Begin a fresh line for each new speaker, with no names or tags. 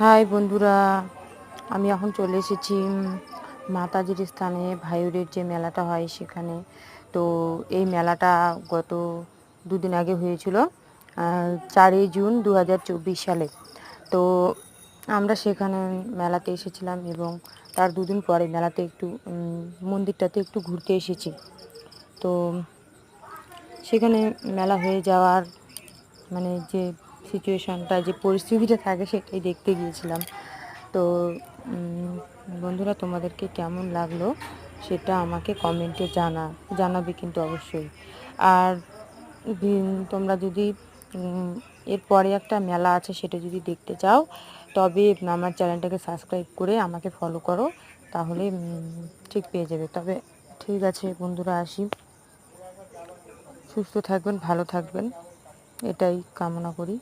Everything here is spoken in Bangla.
হাই বন্ধুরা, আমি এখন চলে এসেছি মাতাজির স্থানে ভাইউরের যে মেলাটা হয় সেখানে। তো এই মেলাটা গত দুদিন আগে হয়েছিল, 4ই জুন 2024 সালে। তো আমরা সেখানে মেলাতে এসেছিলাম এবং তার দুদিন পরে মেলাতে একটু মন্দিরটাতে একটু ঘুরতে এসেছি। তো সেখানে মেলা হয়ে যাওয়ার মানে যে সিচুয়েশানটা, যে পরিস্থিতিটা থাকে সেটাই দেখতে গিয়েছিলাম। তো বন্ধুরা, তোমাদেরকে কেমন লাগলো সেটা আমাকে কমেন্টে জানাবে কিন্তু অবশ্যই। আর তোমরা যদি এরপরে একটা মেলা আছে সেটা যদি দেখতে চাও, তবে আমার চ্যানেলটাকে সাবস্ক্রাইব করে আমাকে ফলো করো, তাহলে ঠিক পেয়ে যাবে। তবে ঠিক আছে বন্ধুরা, আসি। সুস্থ থাকবেন, ভালো থাকবেন, এটাই কামনা করি।